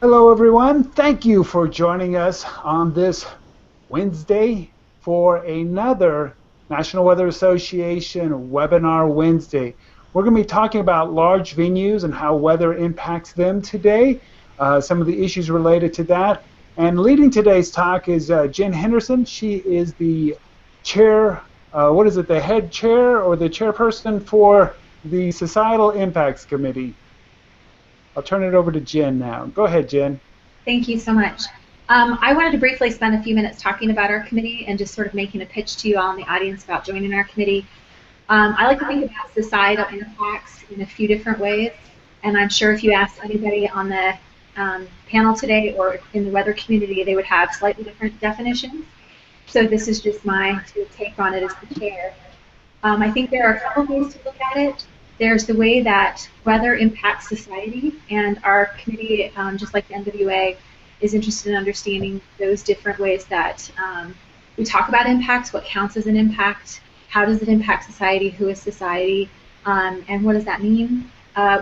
Hello, everyone. Thank you for joining us on this Wednesday for another National Weather Association Webinar Wednesday. We're going to be talking about large venues and how weather impacts them today, some of the issues related to that. And leading today's talk is Jen Henderson. She is the chair, what is it, the head chair or the chairperson for the Societal Impacts Committee. I'll turn it over to Jen now. Go ahead, Jen. Thank you so much. I wanted to briefly spend a few minutes talking about our committee and just sort of making a pitch to you all in the audience about joining our committee. I like to think about societal impacts in a few different ways, and I'm sure if you asked anybody on the panel today or in the weather community, they would have slightly different definitions. So this is just my take on it as the chair. I think there are a couple of ways to look at it. There's the way that weather impacts society, and our committee, just like the NWA, is interested in understanding those different ways that we talk about impacts, what counts as an impact, how does it impact society, who is society, and what does that mean?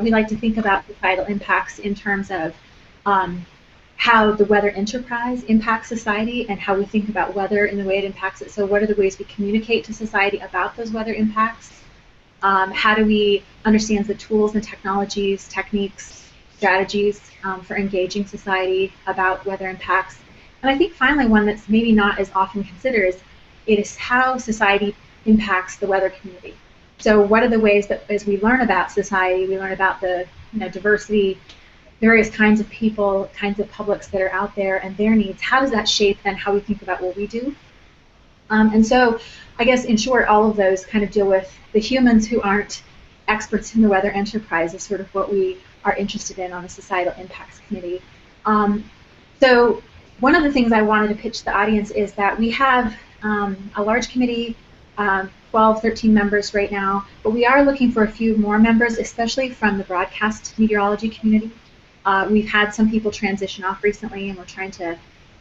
We like to think about societal impacts in terms of how the weather enterprise impacts society and how we think about weather in the way it impacts it. So what are the ways we communicate to society about those weather impacts? How do we understand the tools and technologies, techniques, strategies for engaging society about weather impacts? And I think finally one that's maybe not as often considered is how society impacts the weather community. So what are the ways that as we learn about society, we learn about the diversity, various kinds of people, kinds of publics that are out there and their needs, how does that shape then how we think about what we do? And so I guess in short, all of those kind of deal with the humans who aren't experts in the weather enterprise is sort of what we are interested in on the Societal Impacts Committee. So one of the things I wanted to pitch to the audience is that we have a large committee, 12, 13 members right now, but we are looking for a few more members, especially from the broadcast meteorology community. We've had some people transition off recently, and we're trying to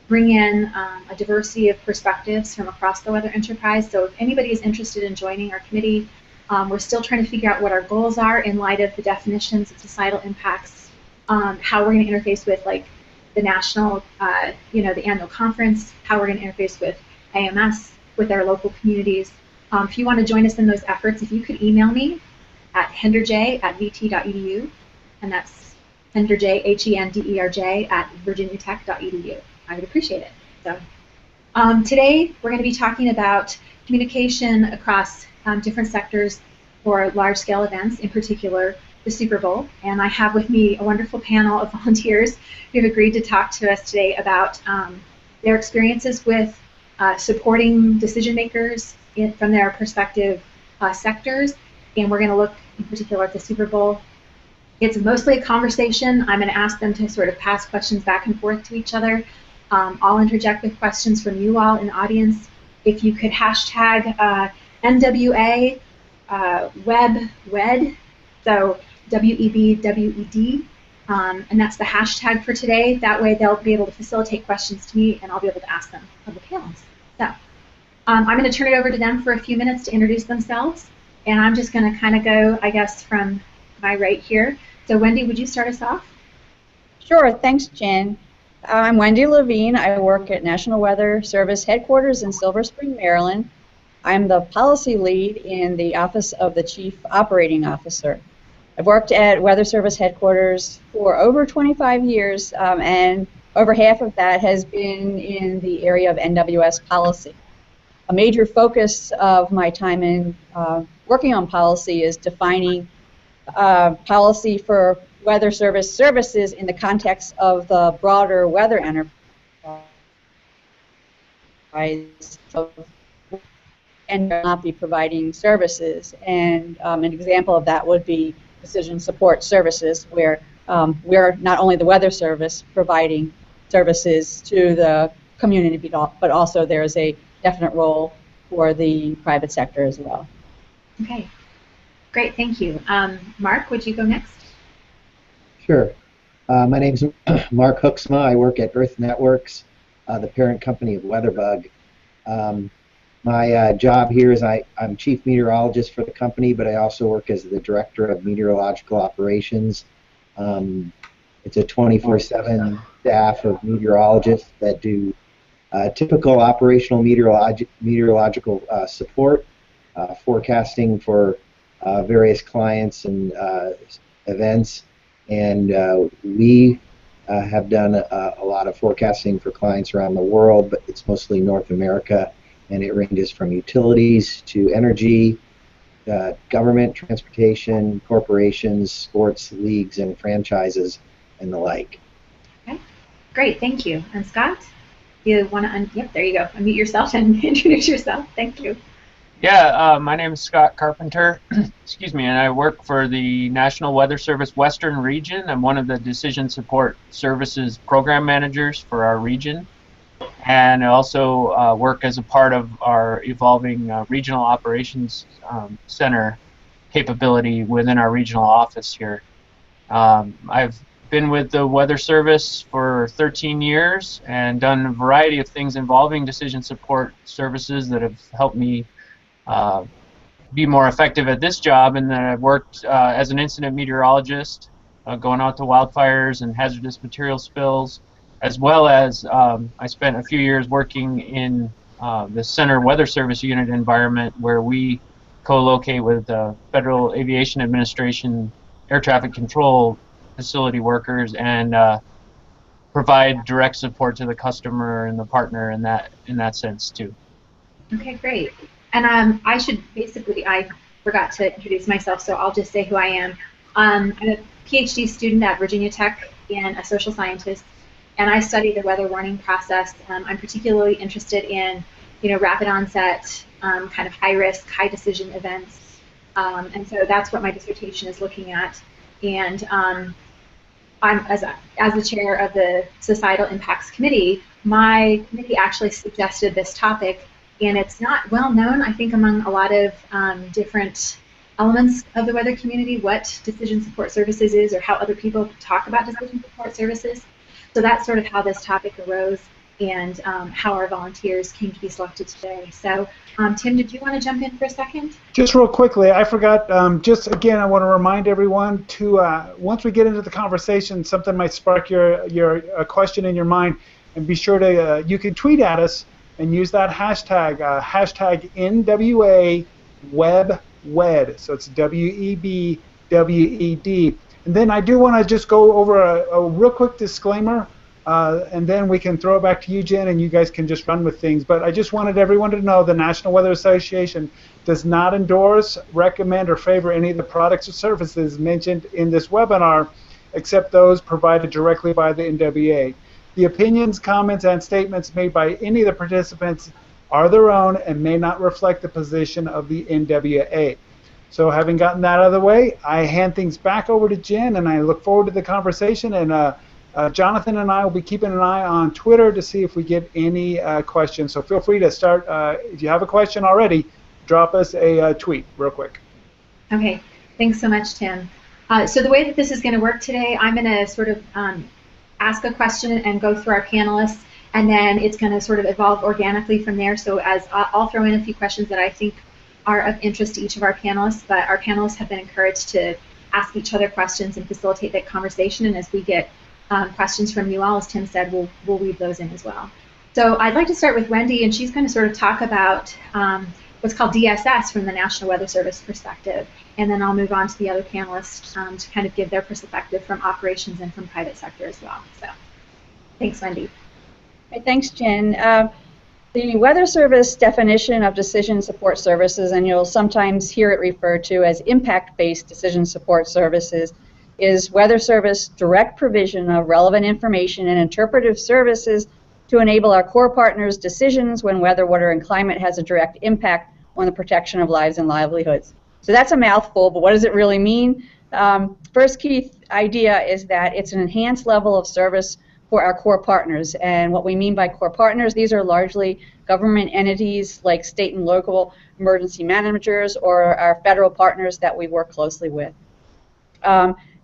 bring in a diversity of perspectives from across the weather enterprise. So if anybody is interested in joining our committee, we're still trying to figure out what our goals are in light of the definitions of societal impacts, how we're going to interface with like the national, the annual conference, how we're going to interface with AMS, with our local communities. If you want to join us in those efforts, if you could email me at henderj@vt.edu, and that's henderj, HENDERJ, @virginiatech.edu. I would appreciate it. So today we're going to be talking about communication across different sectors for large-scale events, in particular the Super Bowl. And I have with me a wonderful panel of volunteers who have agreed to talk to us today about their experiences with supporting decision makers from their respective sectors. And we're going to look in particular at the Super Bowl. It's mostly a conversation. I'm going to ask them to sort of pass questions back and forth to each other. I'll interject with questions from you all in the audience. If you could hashtag NWA WED, so WEBWED, and that's the hashtag for today. That way they'll be able to facilitate questions to me, and I'll be able to ask them of the panelists. So I'm going to turn it over to them for a few minutes to introduce themselves, and I'm just going to kind of go, I guess, from my right here. So Wendy, would you start us off? Sure, thanks, Jen. I'm Wendy Levine. I work at National Weather Service headquarters in Silver Spring, Maryland. I'm the policy lead in the Office of the Chief Operating Officer. I've worked at Weather Service headquarters for over 25 years, and over half of that has been in the area of NWS policy. A major focus of my time in working on policy is defining policy for weather services in the context of the broader weather enterprise, and not be providing services. And an example of that would be decision support services, where we're not only the weather service providing services to the community, but also there's a definite role for the private sector as well. Okay, great, thank you. Mark, would you go next? Sure. My name's Mark Hooksma. I work at Earth Networks, the parent company of WeatherBug. My job here is I'm chief meteorologist for the company, but I also work as the director of meteorological operations. It's a 24/7 staff of meteorologists that do typical operational meteorological support, forecasting for various clients and events, and we have done a lot of forecasting for clients around the world, but it's mostly North America, and it ranges from utilities to energy, government, transportation, corporations, sports leagues and franchises, and the like. Okay, great, thank you. And Scott, you want to, yep, there you go, unmute yourself and introduce yourself. Thank you. Yeah, my name is Scott Carpenter, excuse me, and I work for the National Weather Service Western Region. I'm one of the Decision Support Services Program Managers for our region, and I also work as a part of our evolving Regional Operations Center capability within our regional office here. I've been with the Weather Service for 13 years and done a variety of things involving decision support services that have helped me be more effective at this job, and then I've worked as an incident meteorologist going out to wildfires and hazardous material spills, as well as I spent a few years working in the Center Weather Service Unit environment, where we co-locate with the Federal Aviation Administration air traffic control facility workers and provide direct support to the customer and the partner in that sense too. Okay, great. And I forgot to introduce myself, so I'll just say who I am. I'm a PhD student at Virginia Tech and a social scientist, and I study the weather warning process. I'm particularly interested in, rapid onset, kind of high risk, high decision events, and so that's what my dissertation is looking at. And I'm as the chair of the Societal Impacts Committee. My committee actually suggested this topic. And it's not well known, I think, among a lot of different elements of the weather community what decision support services is, or how other people talk about decision support services. So that's sort of how this topic arose, and how our volunteers came to be selected today. So, Tim, did you want to jump in for a second? Just real quickly, I forgot, just again, I want to remind everyone to, once we get into the conversation, something might spark your question in your mind, and be sure to, you can tweet at us and use that hashtag, hashtag NWA WebWed. So it's WEBWED. And then I do want to just go over a real quick disclaimer, and then we can throw it back to you, Jen, and you guys can just run with things. But I just wanted everyone to know the National Weather Association does not endorse, recommend, or favor any of the products or services mentioned in this webinar, except those provided directly by the NWA. The opinions, comments, and statements made by any of the participants are their own and may not reflect the position of the NWA. So having gotten that out of the way, I hand things back over to Jen, and I look forward to the conversation. And Jonathan and I will be keeping an eye on Twitter to see if we get any questions. So feel free to start. If you have a question already, drop us a tweet real quick. Okay. Thanks so much, Tim. So the way that this is going to work today, I'm going to sort of ask a question and go through our panelists, and then it's going to sort of evolve organically from there. So as I'll throw in a few questions that I think are of interest to each of our panelists, but our panelists have been encouraged to ask each other questions and facilitate that conversation, and as we get questions from you all, as Tim said, we'll weave those in as well. So I'd like to start with Wendy, and she's going to sort of talk about what's called DSS from the National Weather Service perspective, and then I'll move on to the other panelists to kind of give their perspective from operations and from private sector as well. So, thanks, Wendy. Right, thanks, Jen. The Weather Service definition of decision support services, and you'll sometimes hear it referred to as impact-based decision support services, is Weather Service direct provision of relevant information and interpretive services to enable our core partners' decisions when weather, water, and climate has a direct impact on the protection of lives and livelihoods. So that's a mouthful, but what does it really mean? First key idea is that it's an enhanced level of service for our core partners. And what we mean by core partners, these are largely government entities like state and local emergency managers or our federal partners that we work closely with.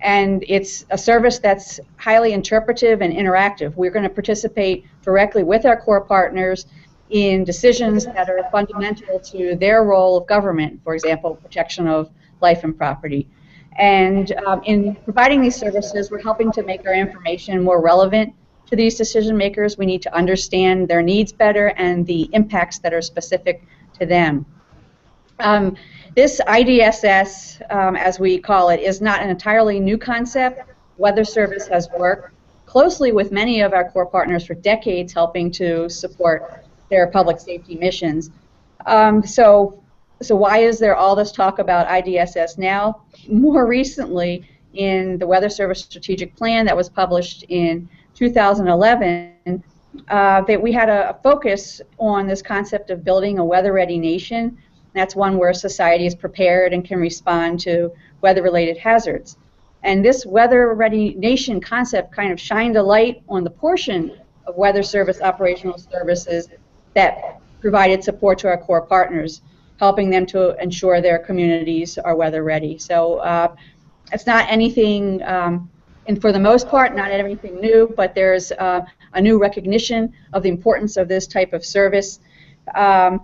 And it's a service that's highly interpretive and interactive. We're going to participate directly with our core partners in decisions that are fundamental to their role of government, for example, protection of life and property. And in providing these services, we're helping to make our information more relevant to these decision makers. We need to understand their needs better and the impacts that are specific to them. This IDSS, as we call it, is not an entirely new concept. Weather Service has worked closely with many of our core partners for decades, helping to support their public safety missions. So why is there all this talk about IDSS now? More recently, in the Weather Service Strategic Plan that was published in 2011, that we had a focus on this concept of building a weather-ready nation. That's one where society is prepared and can respond to weather-related hazards. And this weather-ready nation concept kind of shined a light on the portion of Weather Service operational services that provided support to our core partners, helping them to ensure their communities are weather-ready. So it's not anything, and for the most part, not anything new, but there's a new recognition of the importance of this type of service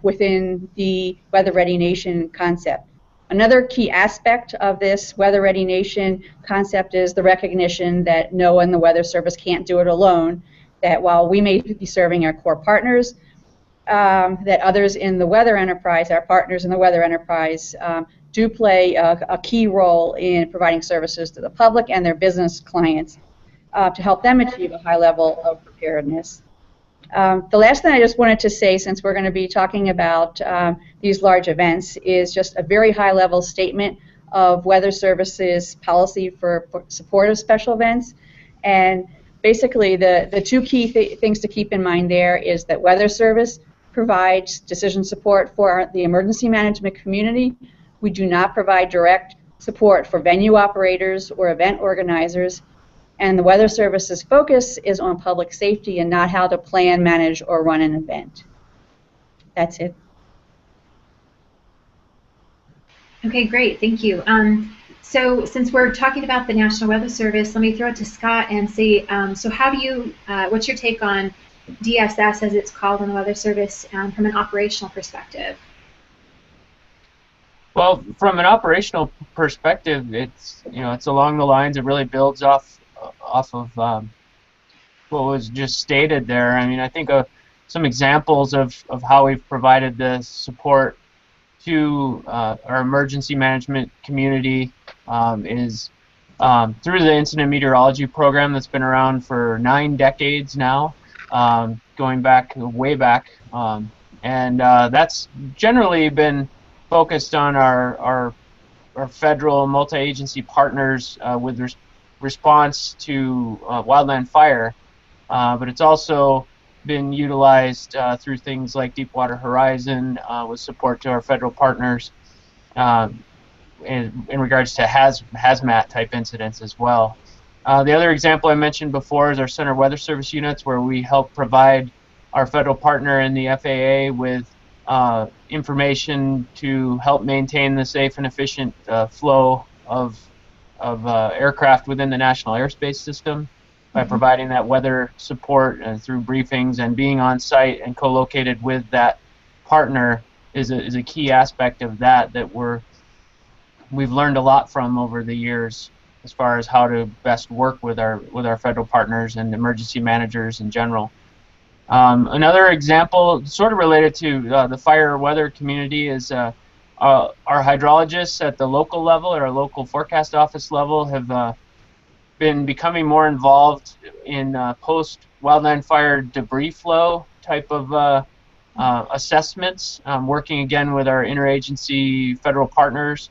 within the Weather Ready Nation concept. Another key aspect of this Weather Ready Nation concept is the recognition that NOAA and the Weather Service can't do it alone, that while we may be serving our core partners, that others in the weather enterprise, our partners in the weather enterprise, do play a key role in providing services to the public and their business clients to help them achieve a high level of preparedness. The last thing I just wanted to say, since we're going to be talking about these large events, is just a very high-level statement of Weather Service's policy for support of special events. And basically, the two key things to keep in mind there is that Weather Service provides decision support for the emergency management community. We do not provide direct support for venue operators or event organizers. And the Weather Service's focus is on public safety and not how to plan, manage, or run an event. That's it. Okay, great. Thank you. So since we're talking about the National Weather Service, let me throw it to Scott and see, so how do you, what's your take on DSS, as it's called in the Weather Service, from an operational perspective? Well, from an operational perspective, it's along the lines, it really builds off of what was just stated there. I mean, I think some examples of how we've provided the support to our emergency management community is through the incident meteorology program that's been around for 9 decades now, going back way back, and that's generally been focused on our federal multi-agency partners with response to wildland fire, but it's also been utilized through things like Deepwater Horizon with support to our federal partners in regards to hazmat type incidents as well. The other example I mentioned before is our Center Weather Service units, where we help provide our federal partner in the FAA with information to help maintain the safe and efficient flow of aircraft within the national airspace system by providing that weather support through briefings, and being on site and co-located with that partner is a key aspect of that we've learned a lot from over the years as far as how to best work with our federal partners and emergency managers in general. Another example, sort of related to the fire weather community, is our hydrologists at the local level, at our local forecast office level, have been becoming more involved in post-wildland fire debris flow type of assessments, working again with our interagency federal partners.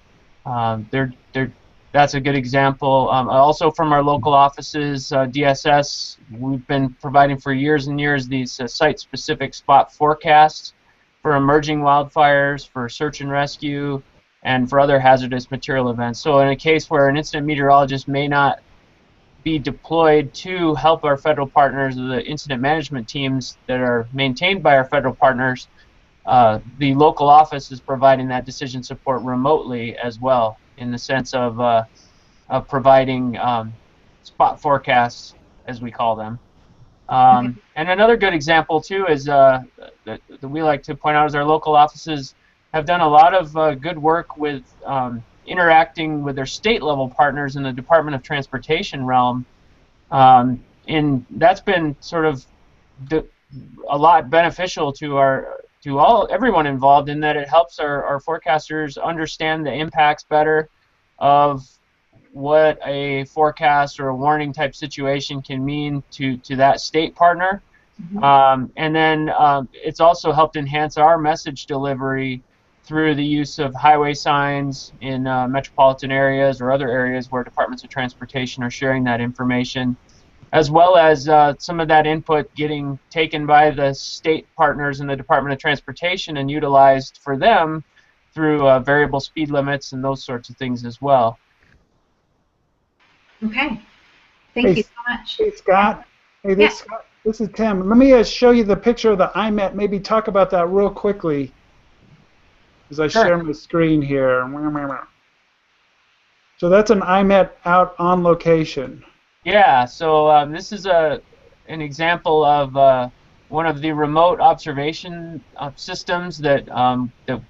That's a good example. Also from our local offices, DSS, we've been providing for years and years these site-specific spot forecasts for emerging wildfires, for search and rescue, and for other hazardous material events. So in a case where an incident meteorologist may not be deployed to help our federal partners, the incident management teams that are maintained by our federal partners, the local office is providing that decision support remotely as well, in the sense of providing spot forecasts, as we call them. And another good example too is that we like to point out is our local offices have done a lot of good work with interacting with their state level partners in the Department of Transportation realm. And that's been sort of a lot beneficial to everyone involved, in that it helps our forecasters understand the impacts better of what a forecast or a warning type situation can mean to that state partner. Mm-hmm. And then it's also helped enhance our message delivery through the use of highway signs in metropolitan areas or other areas where departments of transportation are sharing that information, as well as some of that input getting taken by the state partners in the Department of Transportation and utilized for them through variable speed limits and those sorts of things as well. Okay. Thank you so much. Hey, Scott. Hey, this is Tim. Let me show you the picture of the IMET. Maybe talk about that real quickly as I share my screen here. So that's an IMET out on location. Yeah, so this is an example of one of the remote observation systems that the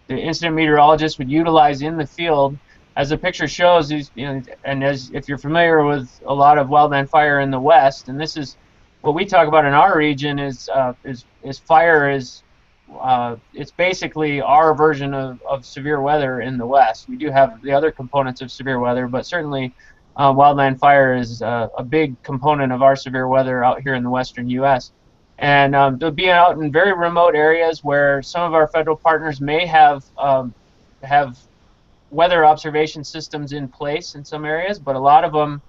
incident meteorologist would utilize in the field. As the picture shows, and as if you're familiar with a lot of wildland fire in the West, and this is what we talk about in our region is fire is it's basically our version of severe weather in the West. We do have the other components of severe weather, but certainly wildland fire is a big component of our severe weather out here in the western U.S. And they'll be out in very remote areas where some of our federal partners may have weather observation systems in place in some areas, but a lot of them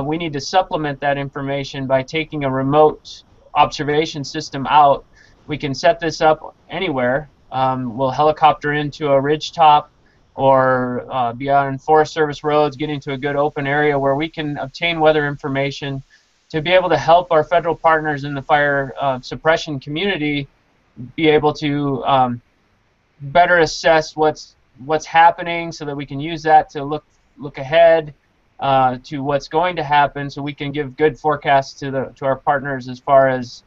we need to supplement that information by taking a remote observation system out. We can set this up anywhere. We'll helicopter into a ridgetop or be on Forest Service roads, get into a good open area where we can obtain weather information to be able to help our federal partners in the fire suppression community be able to better assess what's happening, so that we can use that to look ahead to what's going to happen, so we can give good forecasts to our partners as far as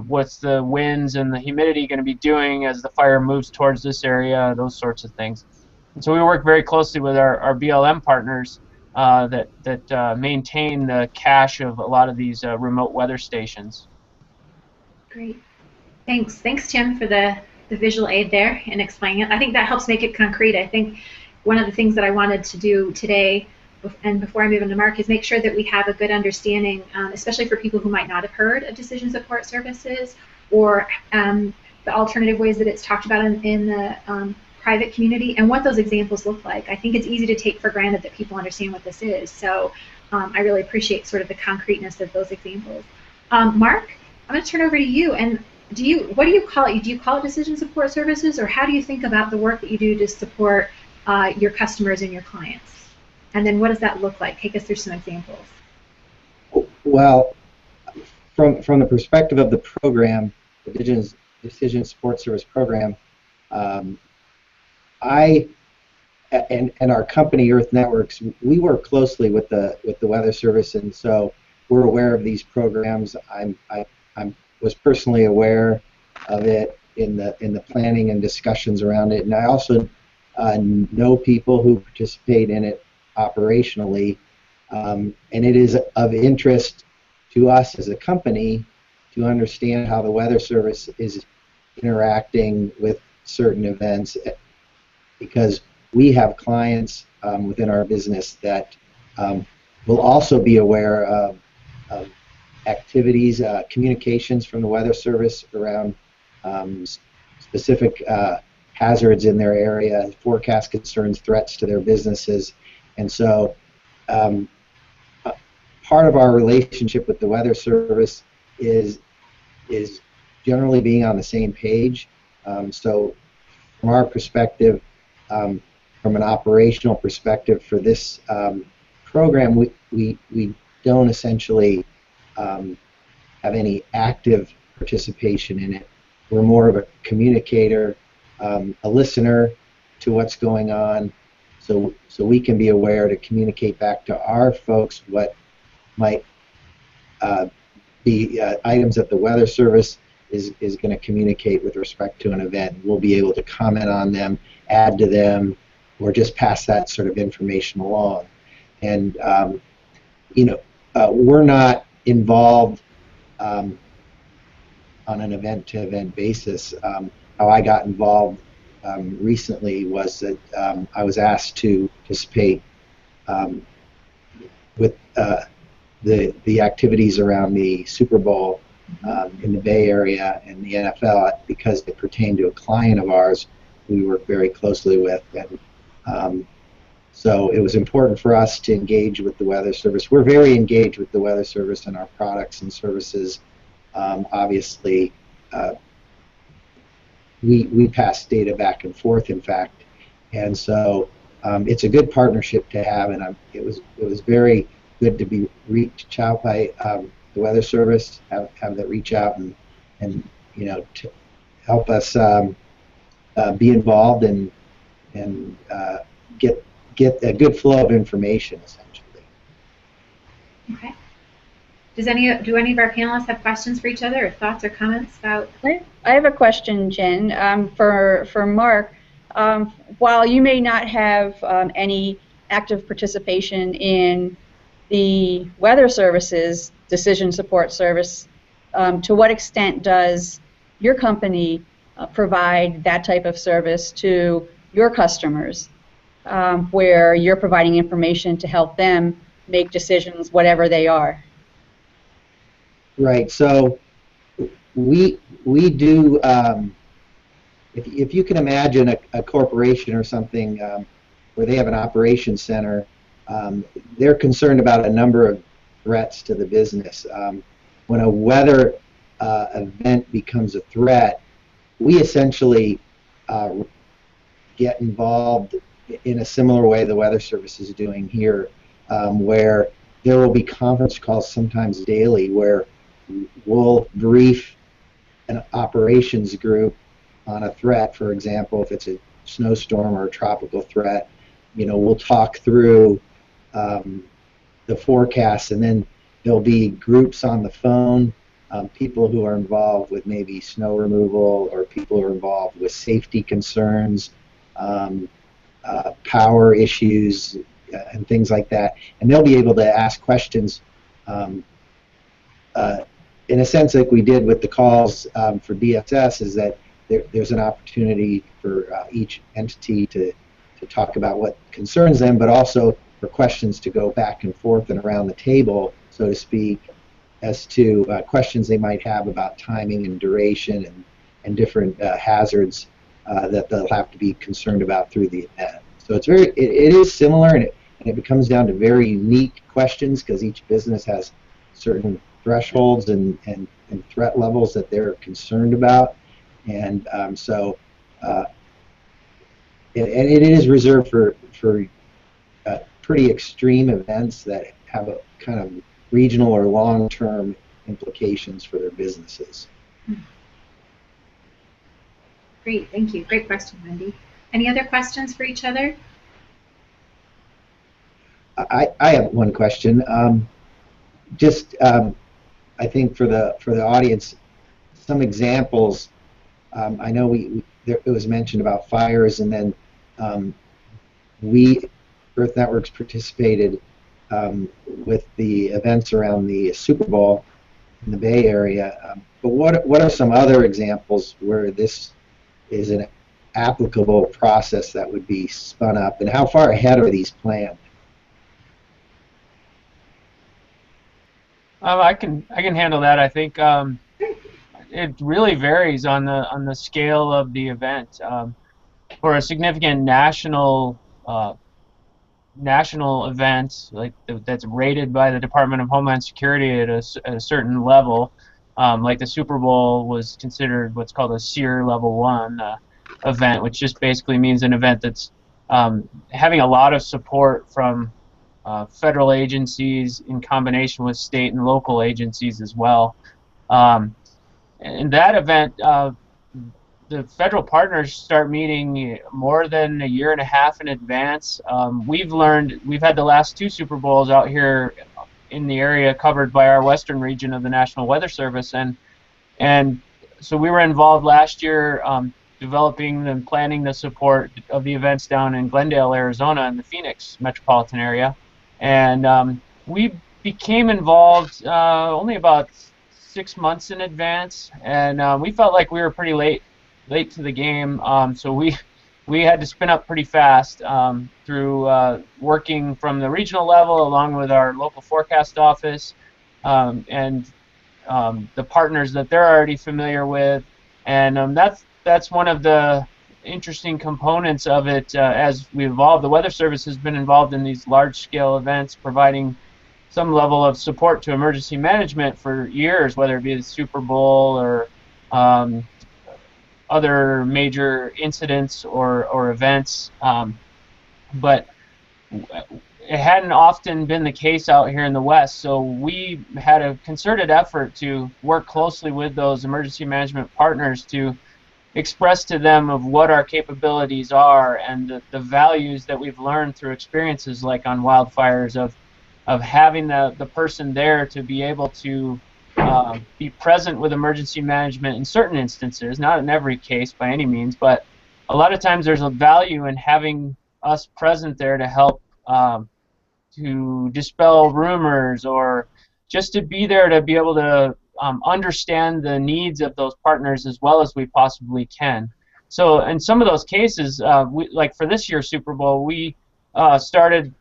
what's the winds and the humidity going to be doing as the fire moves towards this area, those sorts of things. And so we work very closely with our BLM partners that maintain the cache of a lot of these remote weather stations. Great. Thanks, Tim, for the visual aid there and explaining it. I think that helps make it concrete. I think one of the things that I wanted to do today, and before I move into Mark, is make sure that we have a good understanding, especially for people who might not have heard of decision support services or the alternative ways that it's talked about in the private community, and what those examples look like. I think it's easy to take for granted that people understand what this is, so I really appreciate sort of the concreteness of those examples. Mark, I'm going to turn over to you, and what do you call it? Do you call it decision support services, or how do you think about the work that you do to support your customers and your clients? And then what does that look like? Take us through some examples. Well, from the perspective of the program, the Decision Support Service program, I and our company, Earth Networks, we work closely with the Weather Service, and so we're aware of these programs. I was personally aware of it in the planning and discussions around it, and I also know people who participate in it operationally, and it is of interest to us as a company to understand how the Weather Service is interacting with certain events, because we have clients within our business that will also be aware of activities, communications from the Weather Service around specific hazards in their area, forecast concerns, threats to their businesses. And so part of our relationship with the Weather Service is generally being on the same page. So from our perspective, from an operational perspective for this program, we don't essentially have any active participation in it. We're more of a communicator, a listener to what's going on, so we can be aware to communicate back to our folks what might be items that the Weather Service is going to communicate with respect to an event. We'll be able to comment on them, add to them, or just pass that sort of information along. And we're not involved on an event-to-event basis. How I got involved recently was that I was asked to participate with the activities around the Super Bowl in the Bay Area and the NFL because they pertain to a client of ours we work very closely with. And so it was important for us to engage with the Weather Service. We're very engaged with the Weather Service and our products and services. Obviously, we pass data back and forth, in fact, and so it's a good partnership to have. And it was very good to be reached out by the Weather Service, have that reach out and to help us be involved and get a good flow of information, essentially. Okay. Do any of our panelists have questions for each other, or thoughts or comments about? I have a question, Jen, for Mark. While you may not have any active participation in the Weather Service's decision support service, to what extent does your company provide that type of service to your customers, where you're providing information to help them make decisions, whatever they are? Right. So we do. If you can imagine a corporation or something where they have an operations center, they're concerned about a number of threats to the business. When a weather event becomes a threat, we essentially get involved in a similar way the Weather Service is doing here, where there will be conference calls sometimes daily where we'll brief an operations group on a threat. For example, if it's a snowstorm or a tropical threat, we'll talk through the forecast, and then there'll be groups on the phone, people who are involved with maybe snow removal, or people who are involved with safety concerns, power issues, and things like that. And they'll be able to ask questions in a sense like we did with the calls for DSS, is that there's an opportunity for each entity to talk about what concerns them, but also for questions to go back and forth and around the table, so to speak, as to questions they might have about timing and duration and different hazards that they'll have to be concerned about through the event. So it is similar, and it comes down to very unique questions, because each business has certain thresholds and threat levels that they're concerned about, and it is reserved for pretty extreme events that have a kind of regional or long-term implications for their businesses. Great, thank you. Great question, Wendy. Any other questions for each other? I have one question. I think for the audience, some examples. I know it was mentioned about fires, and then Earth Networks participated with the events around the Super Bowl in the Bay Area. But what are some other examples where this is an applicable process that would be spun up, and how far ahead are these planned? I can handle that. I think it really varies on the scale of the event. For a significant national event that's rated by the Department of Homeland Security at a certain level, like the Super Bowl was considered what's called a SEER Level 1 event, which just basically means an event that's having a lot of support from federal agencies in combination with state and local agencies as well. In that event, the federal partners start meeting more than a year and a half in advance. We've had the last two Super Bowls out here in the area covered by our western region of the National Weather Service, and so we were involved last year developing and planning the support of the events down in Glendale, Arizona, in the Phoenix metropolitan area. And we became involved only about 6 months in advance, and we felt like we were pretty late to the game. So we had to spin up pretty fast through working from the regional level along with our local forecast office and the partners that they're already familiar with, and that's one of the interesting components of it as we evolve. The Weather Service has been involved in these large-scale events, providing some level of support to emergency management for years, whether it be the Super Bowl or other major incidents or events. But it hadn't often been the case out here in the West, so we had a concerted effort to work closely with those emergency management partners to express to them of what our capabilities are and the values that we've learned through experiences like on wildfires of having the person there to be able to be present with emergency management in certain instances, not in every case by any means, but a lot of times there's a value in having us present there to help to dispel rumors or just to be there to be able to understand the needs of those partners as well as we possibly can. So in some of those cases, like for this year's Super Bowl, we started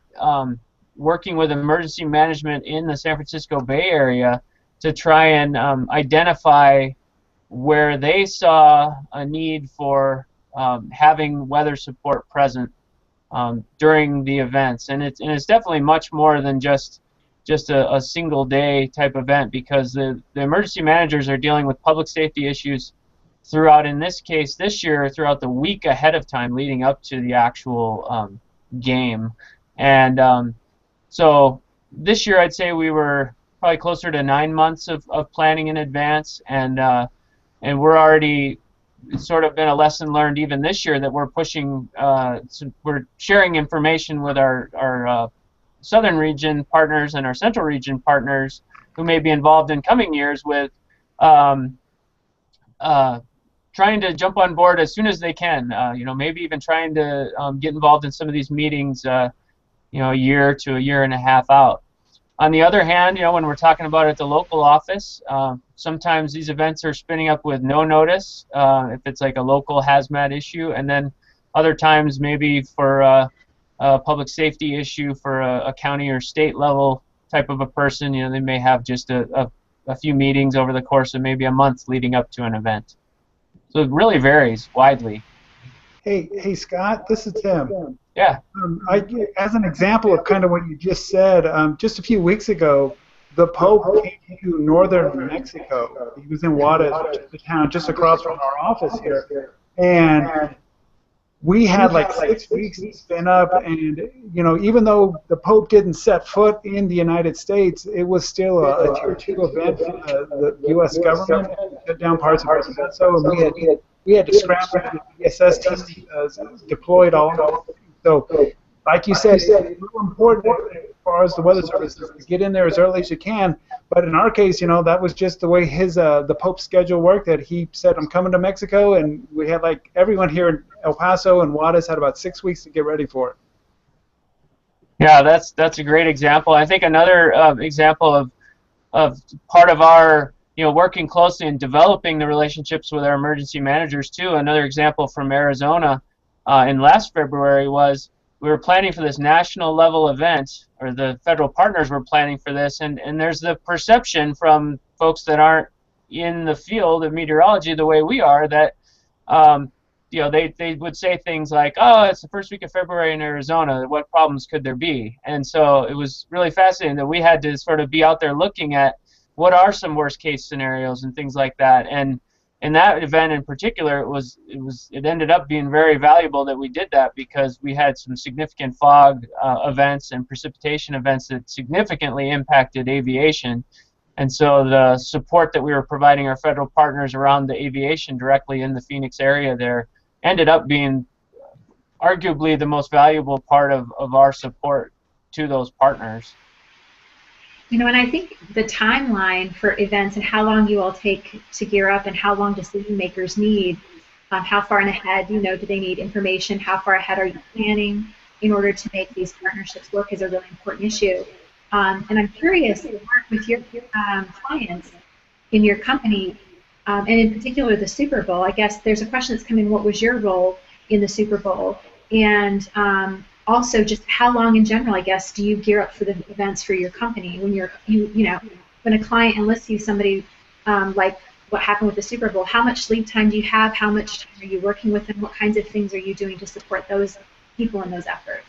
working with emergency management in the San Francisco Bay Area to try and identify where they saw a need for having weather support present during the events, and it's definitely much more than just a single day type event, because the emergency managers are dealing with public safety issues throughout, in this case this year, throughout the week ahead of time leading up to the actual game. And so this year I'd say we were probably closer to 9 months of planning in advance, and we're already, it's sort of been a lesson learned even this year that we're pushing, we're sharing information with our southern region partners and our central region partners who may be involved in coming years with trying to jump on board as soon as they can, maybe even trying to get involved in some of these meetings, a year to a year and a half out. On the other hand, when we're talking about at the local office, sometimes these events are spinning up with no notice if it's like a local hazmat issue, and then other times maybe for a public safety issue for a county or state level type of a person, they may have just a few meetings over the course of maybe a month leading up to an event. So it really varies widely. Hey Scott, this is Tim. Yeah. As an example of kind of what you just said, just a few weeks ago, the Pope came to northern Mexico. He was in Juarez, which is the town just across from our office here, and we had like 6 weeks to spin up, and even though the Pope didn't set foot in the United States, it was still a Tier 2 event for the U.S. government, shut down parts of it. So we had to scramble the ESS team deployed all over. So, like you said, it's really important as far as the Weather Service is to get in there as early as you can. But in our case, that was just the way the Pope's schedule worked. That he said, "I'm coming to Mexico," and we had like everyone here in El Paso and Juarez had about 6 weeks to get ready for it. Yeah, that's a great example. I think another example of part of our working closely and developing the relationships with our emergency managers too. Another example from Arizona in last February was we were planning for this national level event, or the federal partners were planning for this, and there's the perception from folks that aren't in the field of meteorology the way we are that they would say things like, "Oh, it's the first week of February in Arizona. What problems could there be?" And so it was really fascinating that we had to sort of be out there looking at what are some worst case scenarios and things like that. And in that event in particular, it ended up being very valuable that we did that, because we had some significant fog events and precipitation events that significantly impacted aviation. And so the support that we were providing our federal partners around the aviation directly in the Phoenix area there ended up being arguably the most valuable part of our support to those partners. And I think the timeline for events and how long you all take to gear up and how long decision makers need How far ahead, do they need information? How far ahead are you planning in order to make these partnerships work is a really important issue. And I'm curious, Mark, with your clients in your company, and in particular the Super Bowl, I guess there's a question that's come in, what was your role in the Super Bowl? And also just how long in general, I guess, do you gear up for the events for your company? When when a client enlists you, somebody like what happened with the Super Bowl, how much sleep time do you have? How much time are you working with them? What kinds of things are you doing to support those people in those efforts?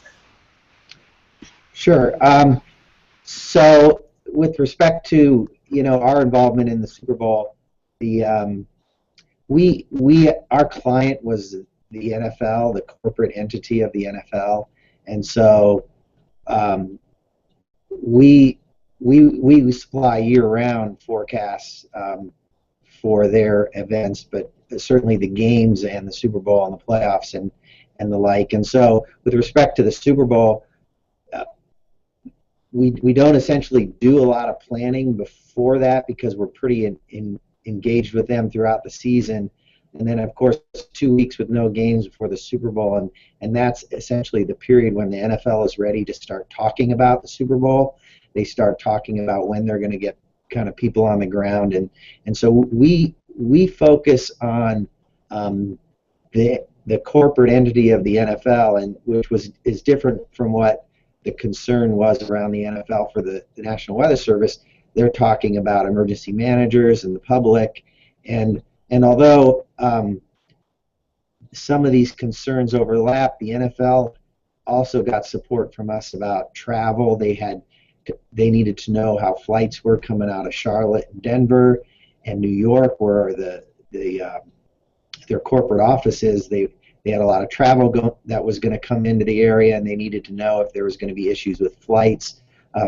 Sure. So with respect to our involvement in the Super Bowl, the our client was the NFL, the corporate entity of the NFL, and so we supply year-round forecasts for their events, but certainly the games and the Super Bowl and the playoffs and the like. And so with respect to the Super Bowl, we don't essentially do a lot of planning before that because we're pretty engaged with them throughout the season. And then, of course, 2 weeks with no games before the Super Bowl, and that's essentially the period when the NFL is ready to start talking about the Super Bowl. They start talking about when they're going to get kind of people on the ground, and so we focus on the corporate entity of the NFL, and which is different from what the concern was around the NFL for the National Weather Service. They're talking about emergency managers and the public, and although some of these concerns overlap, the NFL also got support from us about travel. They needed to know how flights were coming out of Charlotte and Denver and New York, where their corporate office is. They had a lot of travel that was going to come into the area, and they needed to know if there was going to be issues with flights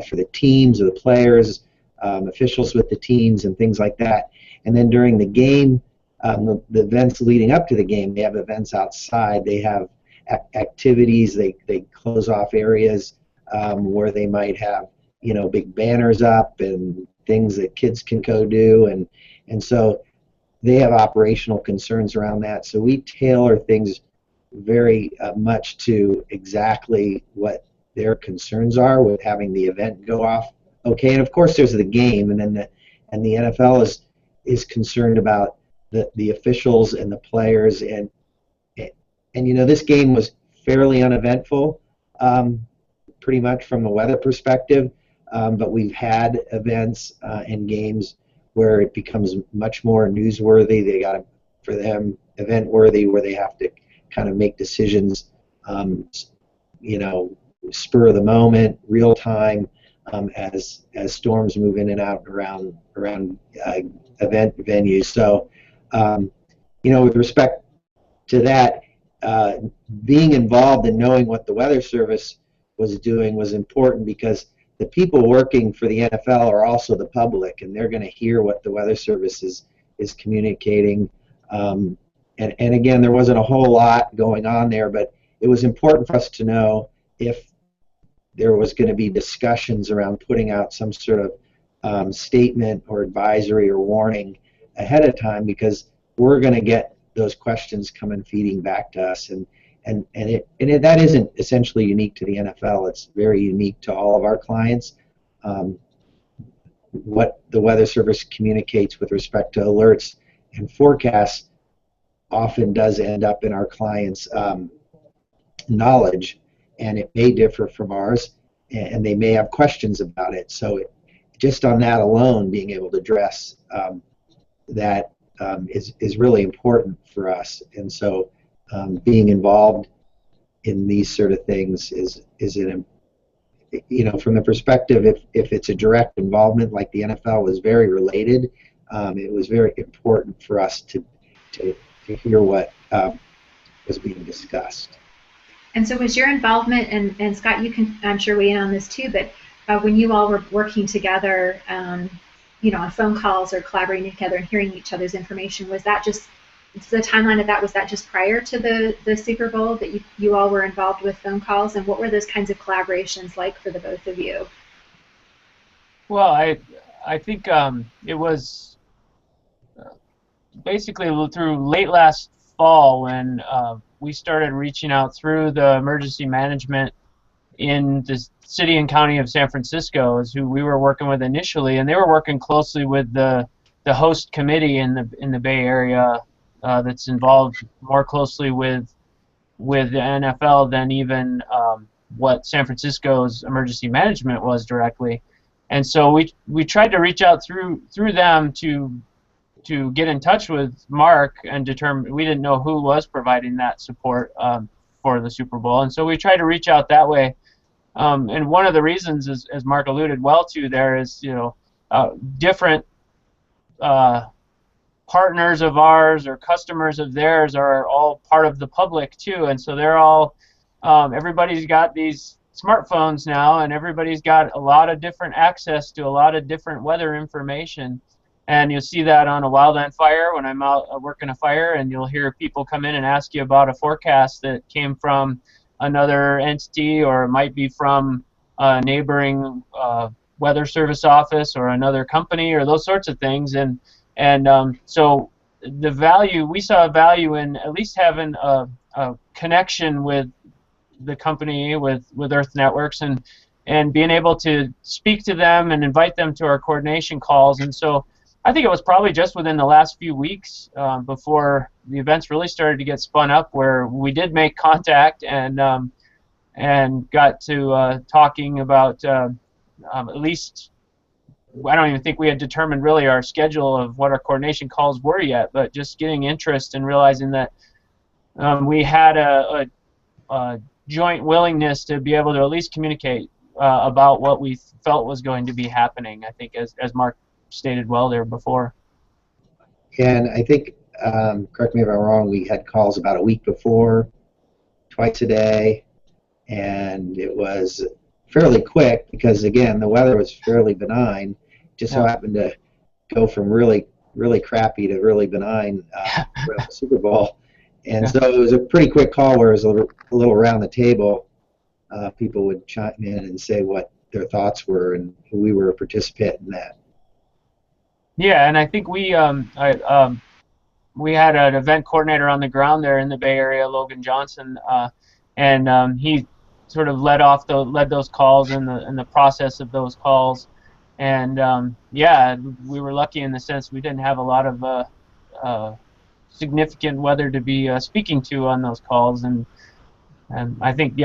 for the teams or the players, officials with the teams, and things like that. And then during the game, the events leading up to the game, they have events outside. They have activities. They close off areas where they might have big banners up and things that kids can go do, and so they have operational concerns around that. So we tailor things very much to exactly what their concerns are with having the event go off okay. And of course there's the game, and then the NFL is concerned about the officials and the players, and this game was fairly uneventful, pretty much from a weather perspective, but we've had events and games where it becomes much more newsworthy. They got for them event worthy, where they have to kind of make decisions, spur of the moment, real time, as storms move in and out around event venues. So, with respect to that, being involved and knowing what the Weather Service was doing was important, because the people working for the NFL are also the public, and they're going to hear what the Weather Service is communicating. And again, there wasn't a whole lot going on there, but it was important for us to know if there was going to be discussions around putting out some sort of statement or advisory or warning ahead of time, because we're going to get those questions coming feeding back to us, and that isn't essentially unique to the NFL. It's very unique to all of our clients. What the Weather Service communicates with respect to alerts and forecasts often does end up in our clients' knowledge, and it may differ from ours, and they may have questions about it. So just on that alone, being able to address that is really important for us. And so being involved in these sort of things is from the perspective, if it's a direct involvement, like the NFL was very related, it was very important for us to hear what was being discussed. And so was your involvement, and Scott, you can, I'm sure, weigh in on this too, but when you all were working together, on phone calls or collaborating together and hearing each other's information, was that just the timeline of that? Was that just prior to the Super Bowl that you all were involved with phone calls, and what were those kinds of collaborations like for the both of you? Well, I think it was basically through late last fall when we started reaching out through the emergency management in the city and county of San Francisco, is who we were working with initially, and they were working closely with the host committee in the Bay Area that's involved more closely with the NFL than even what San Francisco's emergency management was directly. And so we tried to reach out through them to get in touch with Mark and determine. We didn't know who was providing that support for the Super Bowl, and so we tried to reach out that way. And one of the reasons, as Mark alluded well to there, is different partners of ours or customers of theirs are all part of the public too, and so they're all everybody's got these smartphones now, and everybody's got a lot of different access to a lot of different weather information. And you'll see that on a wildland fire when I'm out working a fire, and you'll hear people come in and ask you about a forecast that came from another entity, or it might be from a neighboring weather service office or another company, or those sorts of things. And so the value, we saw a value in at least having a connection with the company, with Earth Networks, and being able to speak to them and invite them to our coordination calls. And so I think it was probably just within the last few weeks before the events really started to get spun up, where we did make contact and got to talking about at least, I don't even think we had determined really our schedule of what our coordination calls were yet, but just getting interest and realizing that we had a joint willingness to be able to at least communicate about what we felt was going to be happening, I think, as Mark stated well there before. And I think, correct me if I'm wrong, we had calls about a week before, twice a day, and it was fairly quick because, again, the weather was fairly benign. Just so happened to go from really, really crappy to really benign around the Super Bowl. And so it was a pretty quick call where it was a little around the table. People would chime in and say what their thoughts were, and we were a participant in that. Yeah, and I think we had an event coordinator on the ground there in the Bay Area, Logan Johnson, and he sort of led those calls and the process of those calls. And yeah, we were lucky in the sense we didn't have a lot of significant weather to be speaking to on those calls, and I think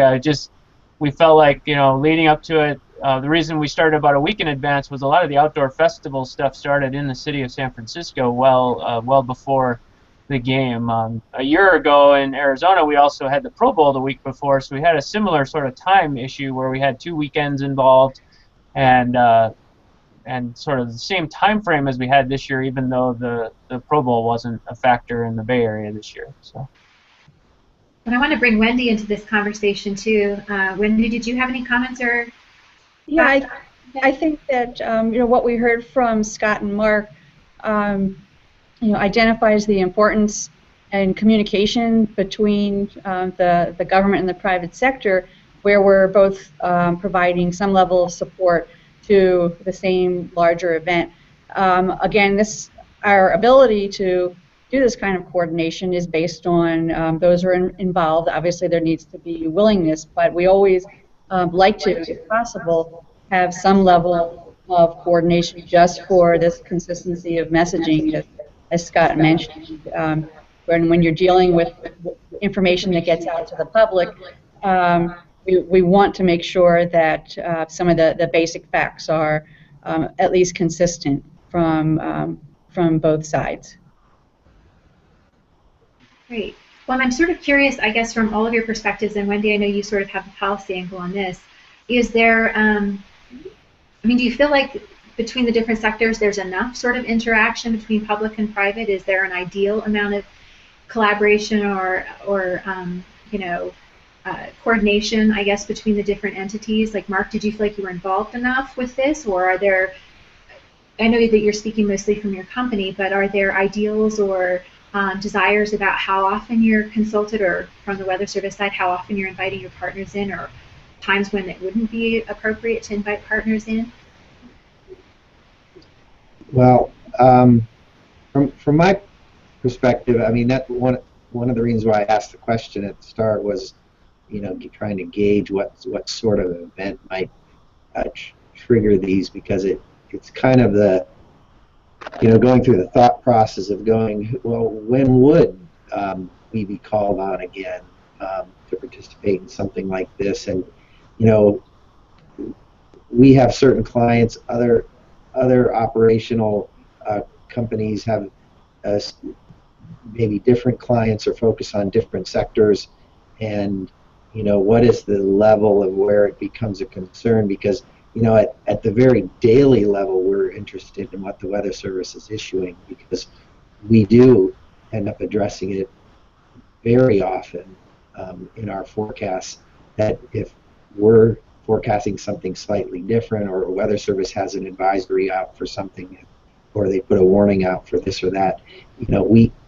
we felt like leading up to it. The reason we started about a week in advance was a lot of the outdoor festival stuff started in the city of San Francisco well before the game. A year ago in Arizona, we also had the Pro Bowl the week before, so we had a similar sort of time issue where we had 2 weekends involved, and sort of the same time frame as we had this year, even though the Pro Bowl wasn't a factor in the Bay Area this year. So. And I want to bring Wendy into this conversation too. Wendy, did you have any comments or? Yeah, I think that what we heard from Scott and Mark, identifies the importance and communication between the government and the private sector, where we're both providing some level of support to the same larger event. Again, our ability to do this kind of coordination is based on those who are involved. Obviously, there needs to be willingness, but we always like to, if possible, have some level of coordination just for this consistency of messaging, as Scott mentioned. When you're dealing with information that gets out to the public, we want to make sure that some of the basic facts are at least consistent from both sides. Great. Well, I'm sort of curious, I guess, from all of your perspectives, and Wendy, I know you sort of have a policy angle on this. Is there, do you feel like between the different sectors there's enough sort of interaction between public and private? Is there an ideal amount of collaboration or coordination, I guess, between the different entities? Like, Mark, did you feel like you were involved enough with this, or are there, I know that you're speaking mostly from your company, but are there ideals or desires about how often you're consulted, or from the Weather Service side, how often you're inviting your partners in, or times when it wouldn't be appropriate to invite partners in? Well, from my perspective, I mean, that one one of the reasons why I asked the question at the start was, trying to gauge what sort of event might trigger these, because it's kind of the, going through the thought process of going, well, when would we be called on again to participate in something like this? And we have certain clients, other operational companies have maybe different clients or focus on different sectors, and what is the level of where it becomes a concern? Because at the very daily level, we're interested in what the Weather Service is issuing, because we do end up addressing it very often in our forecasts, that if we're forecasting something slightly different, or a Weather Service has an advisory out for something, or they put a warning out for this or that,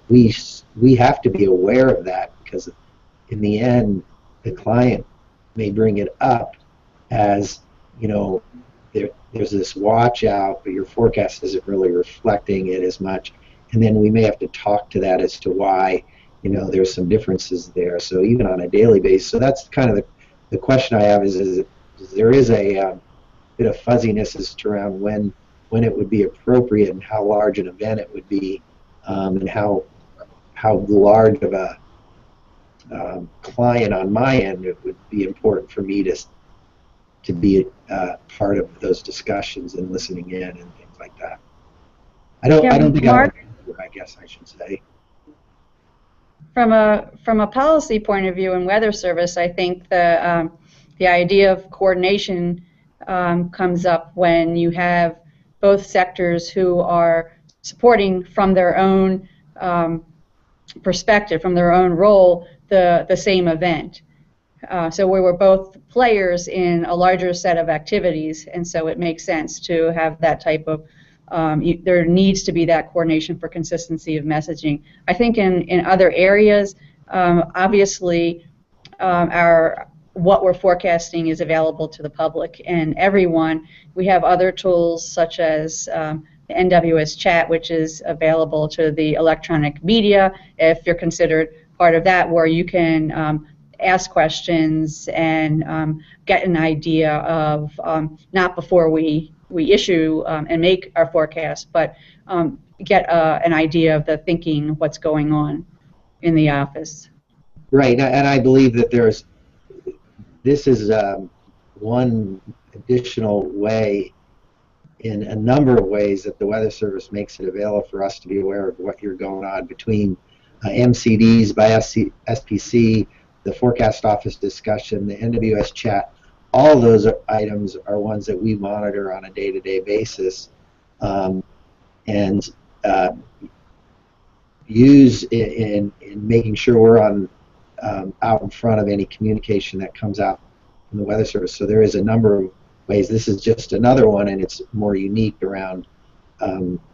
we have to be aware of that, because in the end, the client may bring it up as, there's this watch out, but your forecast isn't really reflecting it as much, and then we may have to talk to that as to why, there's some differences there. So even on a daily basis, so that's kind of the question I have is there is a bit of fuzziness as to around when it would be appropriate and how large an event it would be, and how large of a client on my end it would be important for me to be part of those discussions and listening in and things like that. I don't think I guess I should say. From a policy point of view in Weather Service, I think the idea of coordination comes up when you have both sectors who are supporting from their own perspective, from their own role, the same event. So we were both players in a larger set of activities, and so it makes sense to have that type of, there needs to be that coordination for consistency of messaging. I think in other areas, obviously, what we're forecasting is available to the public and everyone. We have other tools such as the NWS chat, which is available to the electronic media, if you're considered part of that, where you can ask questions and get an idea of, not before we issue and make our forecast, but get an idea of the thinking, what's going on in the office. Right, and I believe that this is one additional way, in a number of ways, that the Weather Service makes it available for us to be aware of what you're going on between MCDs by SPC, the forecast office discussion, the NWS chat. All those items are ones that we monitor on a day-to-day basis, and use in making sure we're on out in front of any communication that comes out from the Weather Service. So there is a number of ways. This is just another one, and it's more unique around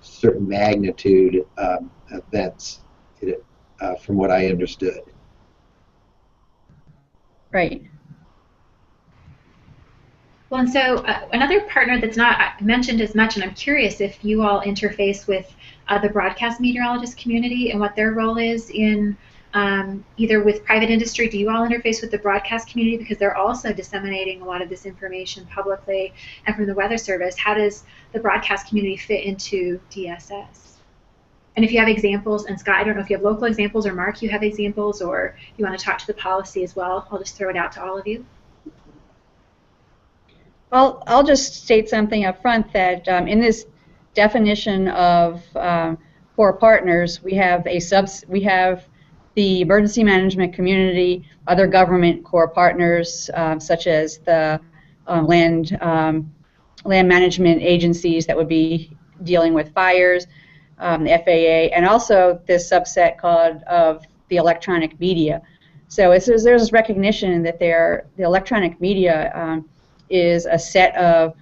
certain magnitude events, from what I understood. Right. Well, and so another partner that's not mentioned as much, and I'm curious if you all interface with the broadcast meteorologist community and what their role is in either with private industry. Do you all interface with the broadcast community, because they're also disseminating a lot of this information publicly, and from the Weather Service? How does the broadcast community fit into DSS? And if you have examples, and Scott, I don't know if you have local examples, or Mark, you have examples, or you want to talk to the policy as well, I'll just throw it out to all of you. Well, I'll just state something up front, that in this definition of core partners, we have the emergency management community, other government core partners, such as the land management agencies that would be dealing with fires, the FAA, and also this subset called of the electronic media. So there's this recognition that the electronic media is a set of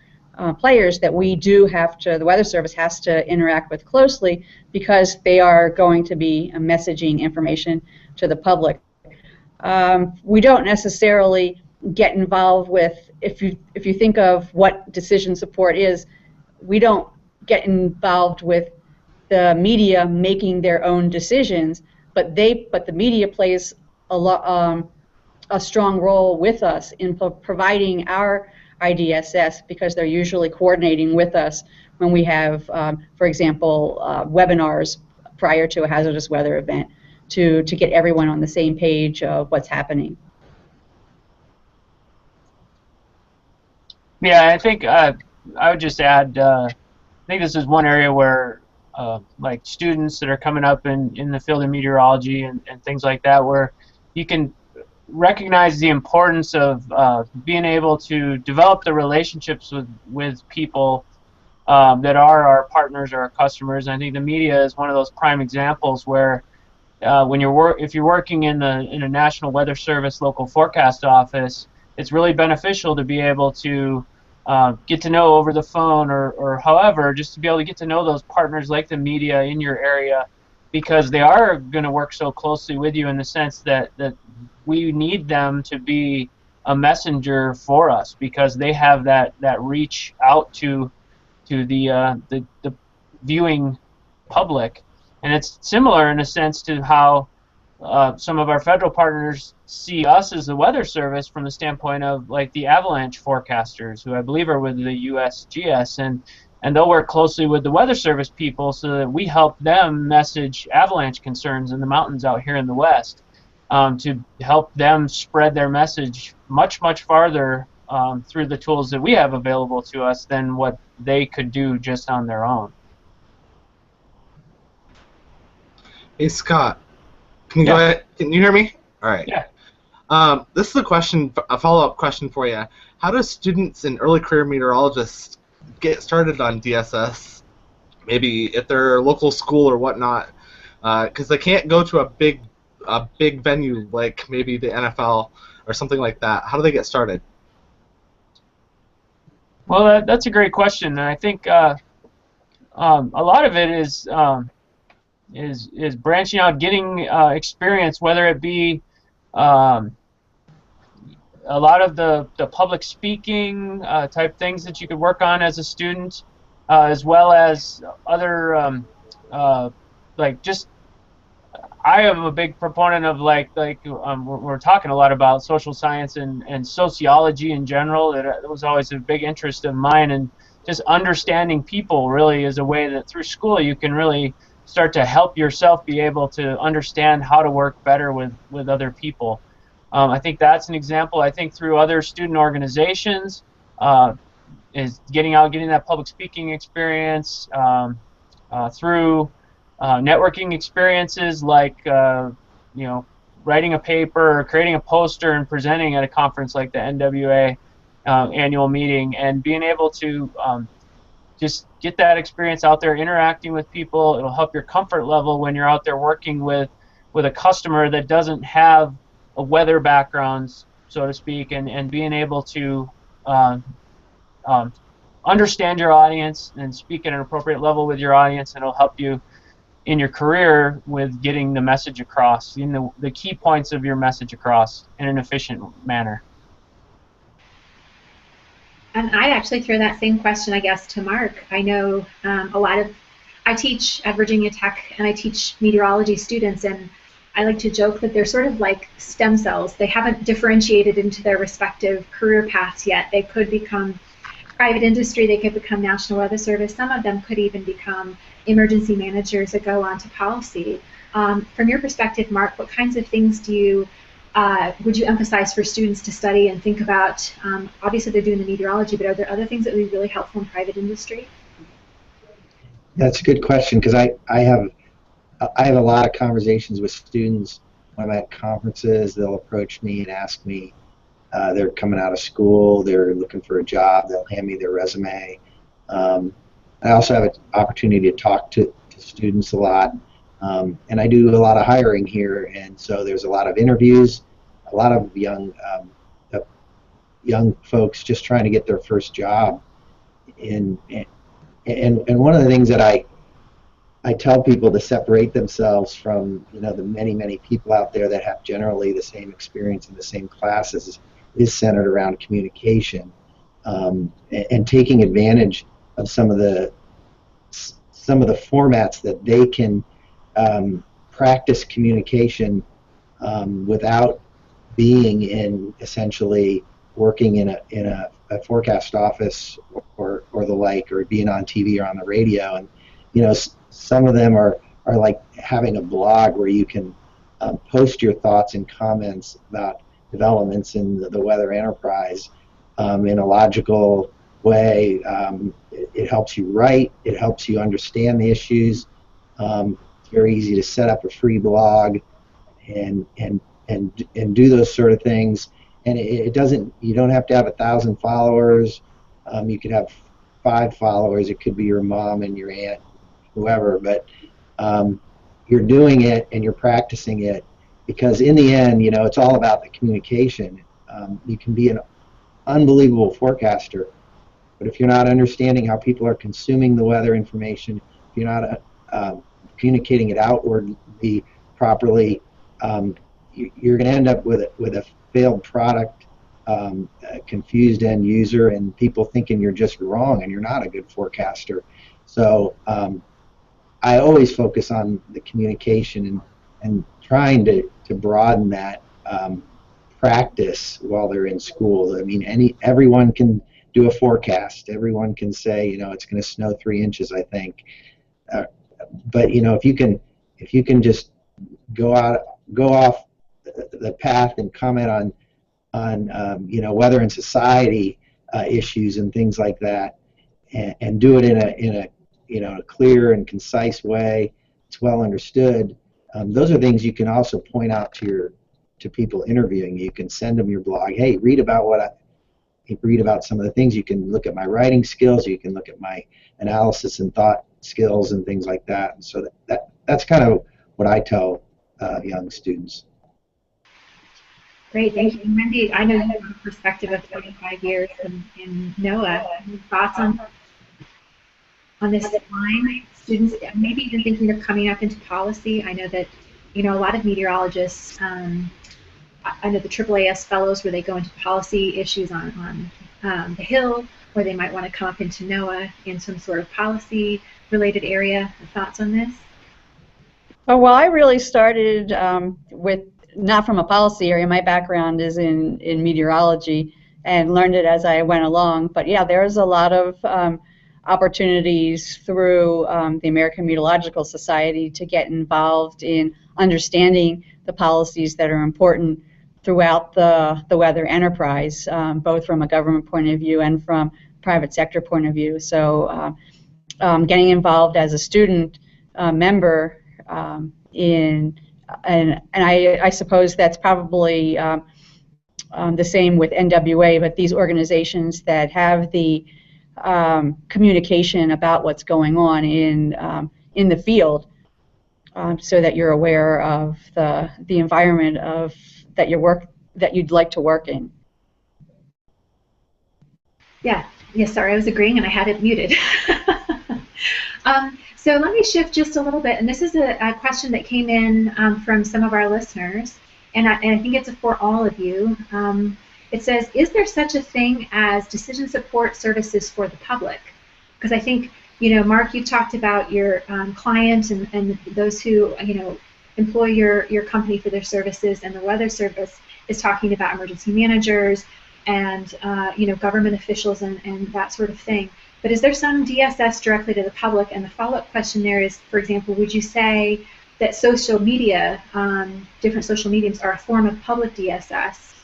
players that the Weather Service has to interact with closely, because they are going to be messaging information to the public. We don't necessarily get involved with, if you think of what decision support is, we don't get involved with the media making their own decisions, but the media plays a strong role with us in providing our IDSS, because they're usually coordinating with us when we have, for example, webinars prior to a hazardous weather event to get everyone on the same page of what's happening. Yeah, I think I would just add, I think this is one area where like students that are coming up in the field of meteorology and things like that, where you can recognize the importance of being able to develop the relationships with people that are our partners or our customers. And I think the media is one of those prime examples where when if you're working in a National Weather Service local forecast office, it's really beneficial to be able to get to know over the phone or however, just to be able to get to know those partners like the media in your area, because they are going to work so closely with you in the sense that we need them to be a messenger for us, because they have that reach out to the viewing public. And it's similar in a sense to how some of our federal partners see us as the Weather Service from the standpoint of like the avalanche forecasters, who I believe are with the USGS, and they'll work closely with the Weather Service people so that we help them message avalanche concerns in the mountains out here in the West, to help them spread their message much farther through the tools that we have available to us than what they could do just on their own. Hey Scott, can you go ahead? Can you hear me? All right. Yeah. This is a follow-up question for you. How do students and early career meteorologists get started on DSS? Maybe at their local school or whatnot, because they can't go to a big venue like maybe the NFL or something like that. How do they get started? Well, that's a great question, and I think a lot of it is branching out, getting experience, whether it be a lot of the public speaking type things that you could work on as a student, as well as other like just. I am a big proponent of we're talking a lot about social science and sociology in general. That was always a big interest of mine, and just understanding people really is a way that through school you can really start to help yourself be able to understand how to work better with other people. I think that's an example. I think through other student organizations is getting that public speaking experience, through networking experiences like writing a paper or creating a poster and presenting at a conference like the NWA annual meeting, and being able to just get that experience out there interacting with people. It'll help your comfort level when you're out there working with a customer that doesn't have a weather background, so to speak, and being able to understand your audience and speak at an appropriate level with your audience, and it'll help you in your career with getting the message across, the key points of your message across in an efficient manner. And I'd actually throw that same question, I guess, to Mark. I know I teach at Virginia Tech, and I teach meteorology students, and I like to joke that they're sort of like stem cells. They haven't differentiated into their respective career paths yet. They could become private industry, they could become National Weather Service, some of them could even become emergency managers that go on to policy. From your perspective, Mark, what kinds of things would you emphasize for students to study and think about? Obviously they're doing the meteorology, but are there other things that would be really helpful in private industry? That's a good question, because I have a lot of conversations with students when I'm at conferences. They'll approach me and ask me, they're coming out of school, they're looking for a job, they'll hand me their resume. I also have an opportunity to talk to students a lot, and I do a lot of hiring here, and so there's a lot of interviews, a lot of young folks just trying to get their first job. And one of the things that I tell people to separate themselves from the many people out there that have generally the same experience in the same classes is centered around communication, and taking advantage of some of the formats that they can practice communication without being in essentially working in a forecast office or the like, or being on TV or on the radio. And some of them are like having a blog where you can post your thoughts and comments about developments in the weather enterprise in a logical way. It helps you write. It helps you understand the issues. It's very easy to set up a free blog and do those sort of things. And it doesn't. You don't have to have 1,000 followers. You could have 5 followers. It could be your mom and your aunt, whoever. But you're doing it and you're practicing it, because in the end, it's all about the communication. You can be an unbelievable forecaster, but if you're not understanding how people are consuming the weather information, if you're not communicating it outwardly properly, you're going to end up with a failed product, a confused end user, and people thinking you're just wrong and you're not a good forecaster. So I always focus on the communication and trying to broaden that practice while they're in school. I mean, everyone can do a forecast. Everyone can say, it's going to snow 3 inches, I think. But if you can just go off the path and comment on weather and society issues and things like that, and do it in a clear and concise way, it's well understood. Those are things you can also point out to people interviewing. You can send them your blog. Hey, read about some of the things. You can look at my writing skills. You can look at my analysis and thought skills and things like that. And so that's kind of what I tell young students. Great, thank you. And Wendy, I know you have a perspective of 25 years in NOAA. Any thoughts on this line? Students maybe even thinking of coming up into policy. I know that a lot of meteorologists. I know the AAAS fellows where they go into policy issues on the Hill, or they might want to come up into NOAA in some sort of policy-related area. Thoughts on this? Oh, well, I really started with, not from a policy area. My background is in meteorology and learned it as I went along. But yeah, there's a lot of opportunities through the American Meteorological Society to get involved in understanding the policies that are important throughout the weather enterprise, both from a government point of view and from private sector point of view. So getting involved as a student member and I suppose that's probably the same with NWA, but these organizations that have the communication about what's going on in the field, so that you're aware of the environment that you'd like to work in. Yeah. Sorry, I was agreeing and I had it muted. So let me shift just a little bit, and this is a question that came in from some of our listeners, and I think it's for all of you. It says, is there such a thing as decision support services for the public? Because I think, Mark, you've talked about your client and those who, employ your company for their services, and the Weather Service is talking about emergency managers and, government officials and that sort of thing. But is there some DSS directly to the public? And the follow-up question there is, for example, would you say that social media, different social mediums, are a form of public DSS?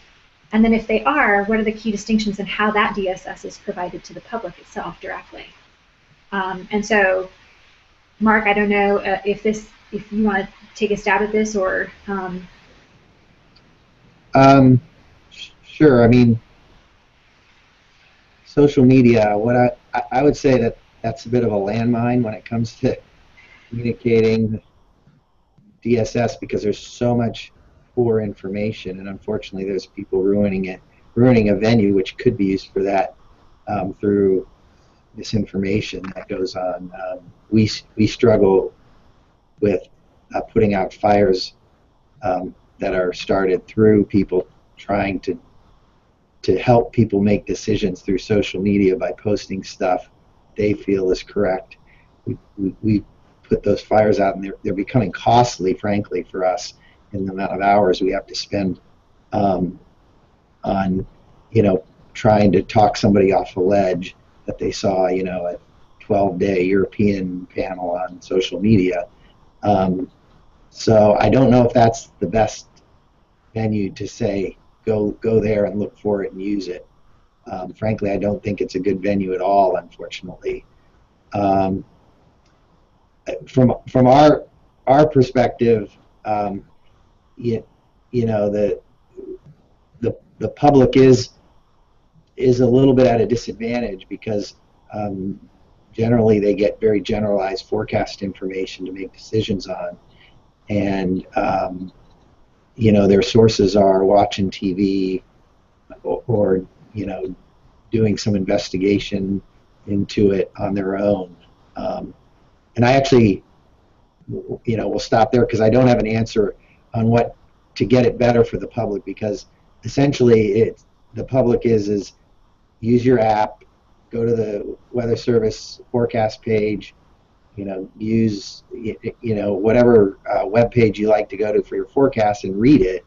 And then if they are, what are the key distinctions in how that DSS is provided to the public itself directly? And so, Mark, I don't know if you want to take a stab at this, or... Sure. I mean, social media, what I would say that's a bit of a landmine when it comes to communicating DSS, because there's so much poor information, and unfortunately there's people ruining a venue which could be used for that through misinformation that goes on. We struggle with putting out fires that are started through people trying to help people make decisions through social media by posting stuff they feel is correct. We put those fires out, and they're becoming costly, frankly, for us in the amount of hours we have to spend on, trying to talk somebody off a ledge that they saw, a 12-day European panel on social media. So I don't know if that's the best venue to say go there and look for it and use it. Frankly, I don't think it's a good venue at all, unfortunately. From our perspective, the public is a little bit at a disadvantage because generally they get very generalized forecast information to make decisions on, and their sources are watching TV or doing some investigation into it on their own. And I actually, will stop there because I don't have an answer on what to get it better for the public, because essentially the public is use your app, go to the Weather Service forecast page, use whatever web page you like to go to for your forecast and read it,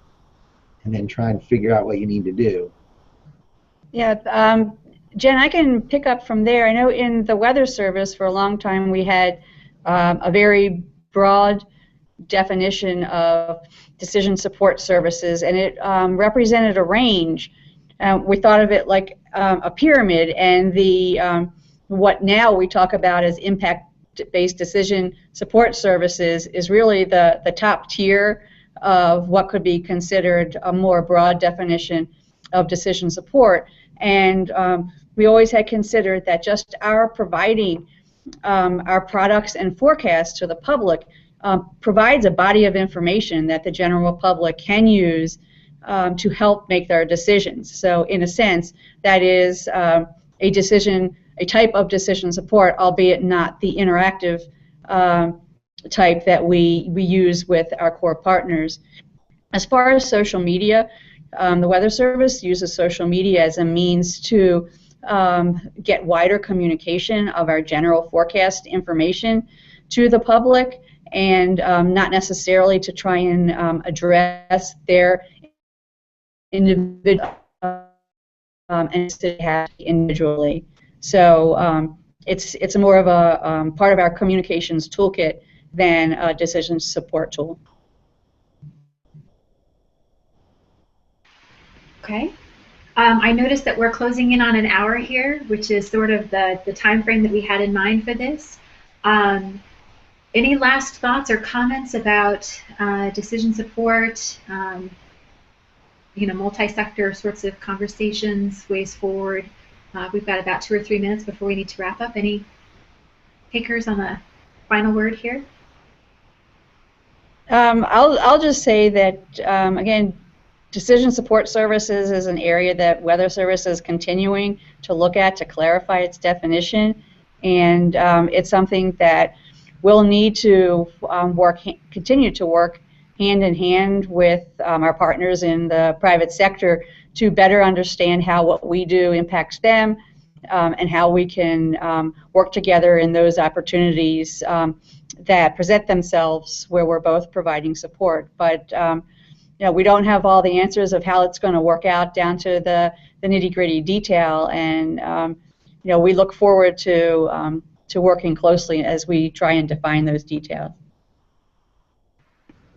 and then try and figure out what you need to do. Yeah, Jen, I can pick up from there. I know in the Weather Service for a long time we had a very broad definition of decision support services, and it represented a range. We thought of it like a pyramid, and what now we talk about as impact-based decision support services is really the top tier of what could be considered a more broad definition of decision support. And we always had considered that just our providing our products and forecasts to the public provides a body of information that the general public can use to help make their decisions. So in a sense, that is a type of decision support, albeit not the interactive type that we use with our core partners. As far as social media, the Weather Service uses social media as a means to get wider communication of our general forecast information to the public, and not necessarily to try and address their individual individually. So it's more of a part of our communications toolkit than a decision support tool. Okay. I noticed that we're closing in on an hour here, which is sort of the time frame that we had in mind for this. Any last thoughts or comments about decision support, multi-sector sorts of conversations, ways forward? We've got about 2 or 3 minutes before we need to wrap up. Any takers on the final word here? I'll just say that, again, decision support services is an area that Weather Service is continuing to look at to clarify its definition, and it's something that we'll need to continue to work hand in hand with our partners in the private sector to better understand how what we do impacts them, and how we can work together in those opportunities that present themselves where we're both providing support. But we don't have all the answers of how it's going to work out down to the nitty-gritty detail, and we look forward to working closely as we try and define those details.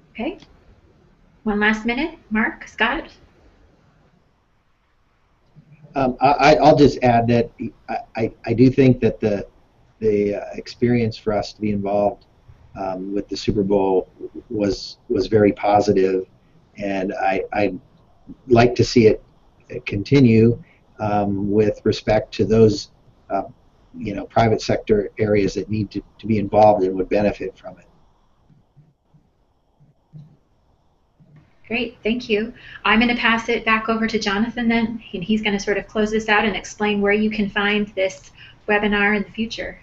Okay. One last minute, Mark, Scott. I'll just add that I do think that the experience for us to be involved with the Super Bowl was very positive, and I'd like to see it continue with respect to those private sector areas that need to be involved and would benefit from it. Great, thank you. I'm going to pass it back over to Jonathan then, and he's going to sort of close this out and explain where you can find this webinar in the future.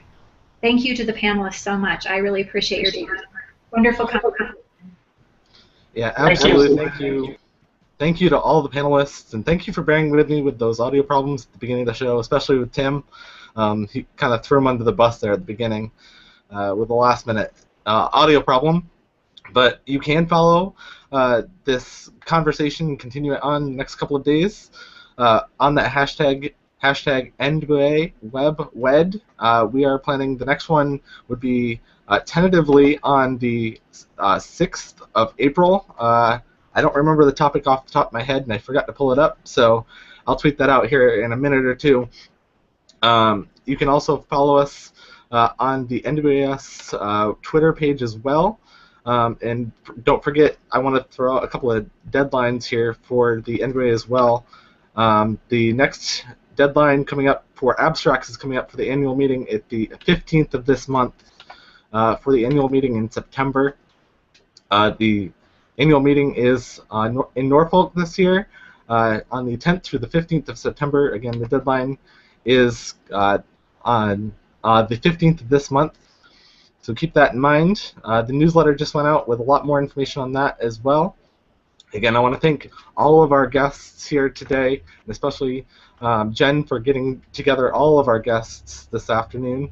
Thank you to the panelists so much. I really appreciate your time. Wonderful conversation. Yeah, absolutely. Thank you. Thank you to all the panelists, and thank you for bearing with me with those audio problems at the beginning of the show, especially with Tim. He kind of threw him under the bus there at the beginning with the last minute audio problem, but you can follow this conversation and continue it on the next couple of days on that hashtag NWA WebWed. We are planning the next one would be tentatively on the 6th of April. I don't remember the topic off the top of my head, and I forgot to pull it up, so I'll tweet that out here in a minute or two. You can also follow us on the NWAS Twitter page as well. And don't forget, I want to throw out a couple of deadlines here for the NWA as well. The next deadline coming up for abstracts is coming up for the annual meeting at the 15th of this month for the annual meeting in September. The annual meeting is in Norfolk this year on the 10th through the 15th of September. Again, the deadline is on the 15th of this month. So keep that in mind. The newsletter just went out with a lot more information on that as well. Again, I want to thank all of our guests here today, and especially Jen for getting together all of our guests this afternoon.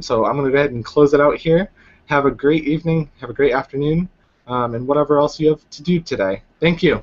So I'm going to go ahead and close it out here. Have a great evening, have a great afternoon, and whatever else you have to do today. Thank you.